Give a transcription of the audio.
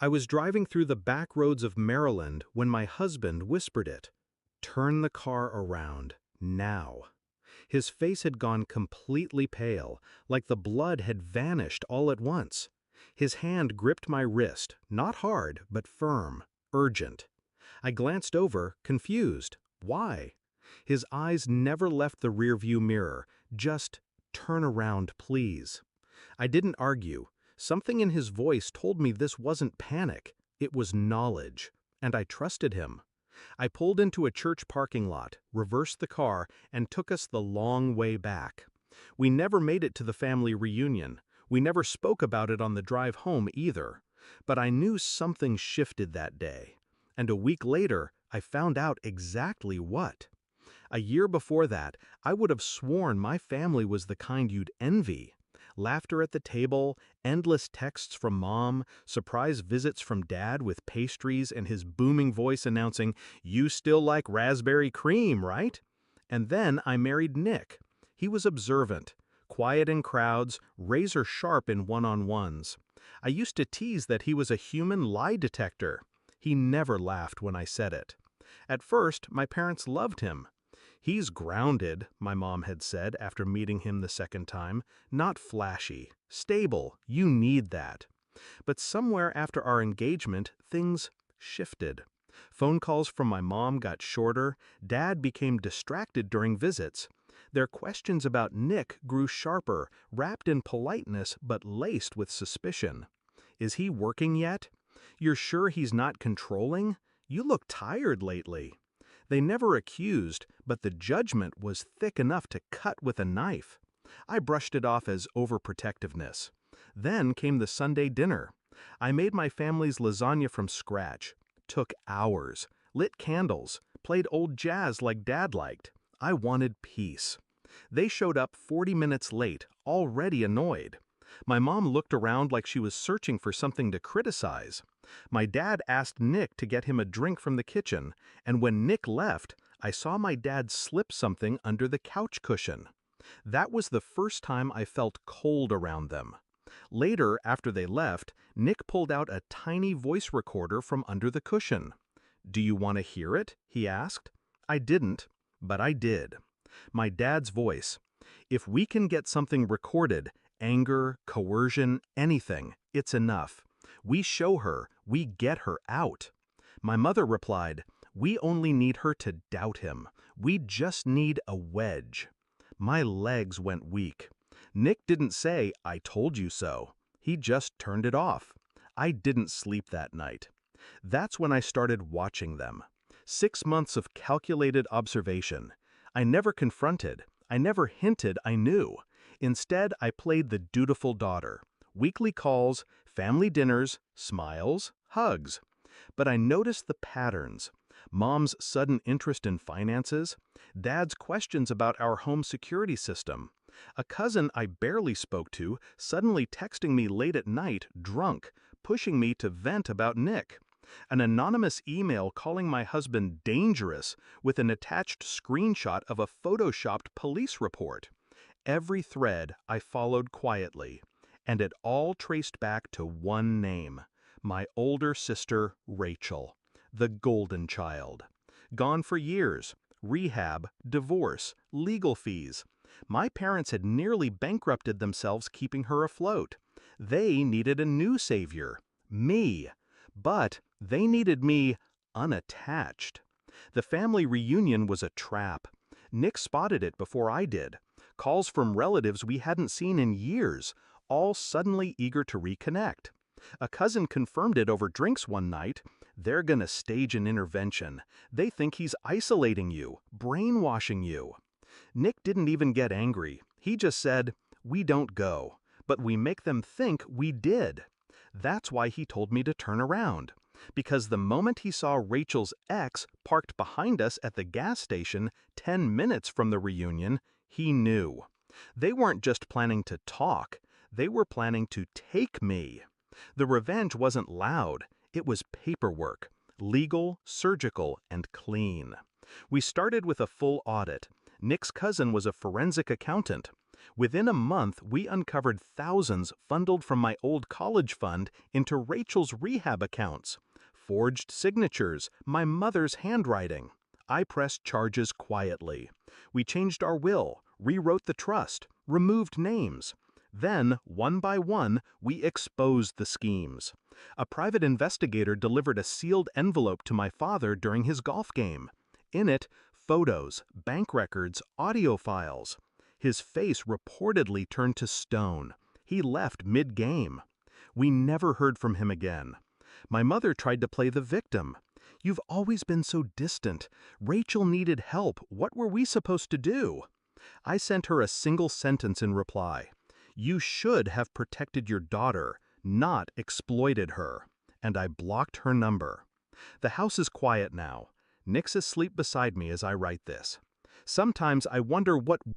I was driving through the back roads of Maryland when my husband whispered it. Turn the car around, now. His face had gone completely pale, like the blood had vanished all at once. His hand gripped my wrist, not hard, but firm, urgent. I glanced over, confused. Why? His eyes never left the rearview mirror, just, turn around, please. I didn't argue. Something in his voice told me this wasn't panic, it was knowledge, and I trusted him. I pulled into a church parking lot, reversed the car, and took us the long way back. We never made it to the family reunion. We never spoke about it on the drive home either. But I knew something shifted that day. And a week later, I found out exactly what. A year before that, I would have sworn my family was the kind you'd envy. Laughter at the table, endless texts from mom, surprise visits from dad with pastries and his booming voice announcing, "You still like raspberry cream, right?" And then I married Nick. He was observant, quiet in crowds, razor sharp in one-on-ones. I used to tease that he was a human lie detector. He never laughed when I said it. At first, my parents loved him. "He's grounded," my mom had said after meeting him the second time, "not flashy, stable, you need that." But somewhere after our engagement, things shifted. Phone calls from my mom got shorter, dad became distracted during visits. Their questions about Nick grew sharper, wrapped in politeness but laced with suspicion. "Is he working yet? You're sure he's not controlling? You look tired lately." They never accused, but the judgment was thick enough to cut with a knife. I brushed it off as overprotectiveness. Then came the Sunday dinner. I made my family's lasagna from scratch. Took hours. Lit candles. Played old jazz like Dad liked. I wanted peace. They showed up 40 minutes late, already annoyed. My mom looked around like she was searching for something to criticize. My dad asked Nick to get him a drink from the kitchen, and when Nick left, I saw my dad slip something under the couch cushion. That was the first time I felt cold around them. Later, after they left, Nick pulled out a tiny voice recorder from under the cushion. "Do you want to hear it?" he asked. I didn't, but I did. My dad's voice. "If we can get something recorded, anger, coercion, anything, it's enough. We show her, we get her out." My mother replied, "We only need her to doubt him. We just need a wedge." My legs went weak. Nick didn't say, "I told you so." He just turned it off. I didn't sleep that night. That's when I started watching them. 6 months of calculated observation. I never confronted. I never hinted I knew. Instead, I played the dutiful daughter. Weekly calls, family dinners, smiles, hugs. But I noticed the patterns. Mom's sudden interest in finances, Dad's questions about our home security system, a cousin I barely spoke to suddenly texting me late at night, drunk, pushing me to vent about Nick, an anonymous email calling my husband dangerous with an attached screenshot of a photoshopped police report. Every thread I followed quietly, and it all traced back to one name, my older sister Rachel, the golden child. Gone for years, rehab, divorce, legal fees. My parents had nearly bankrupted themselves keeping her afloat. They needed a new savior, me. But they needed me unattached. The family reunion was a trap. Nick spotted it before I did. Calls from relatives we hadn't seen in years, all suddenly eager to reconnect. A cousin confirmed it over drinks one night. "They're gonna stage an intervention. They think he's isolating you, brainwashing you." Nick didn't even get angry. He just said, "We don't go, but we make them think we did." That's why he told me to turn around. Because the moment he saw Rachel's ex parked behind us at the gas station 10 minutes from the reunion, he knew. They weren't just planning to talk, they were planning to take me. The revenge wasn't loud, it was paperwork, legal, surgical, and clean. We started with a full audit. Nick's cousin was a forensic accountant. Within a month, we uncovered thousands funneled from my old college fund into Rachel's rehab accounts. Forged signatures, my mother's handwriting. I pressed charges quietly. We changed our will, rewrote the trust, removed names. Then, one by one, we exposed the schemes. A private investigator delivered a sealed envelope to my father during his golf game. In it, photos, bank records, audio files. His face reportedly turned to stone. He left mid-game. We never heard from him again. My mother tried to play the victim. "You've always been so distant. Rachel needed help. What were we supposed to do?" I sent her a single sentence in reply. "You should have protected your daughter, not exploited her." And I blocked her number. The house is quiet now. Nick's asleep beside me as I write this. Sometimes I wonder what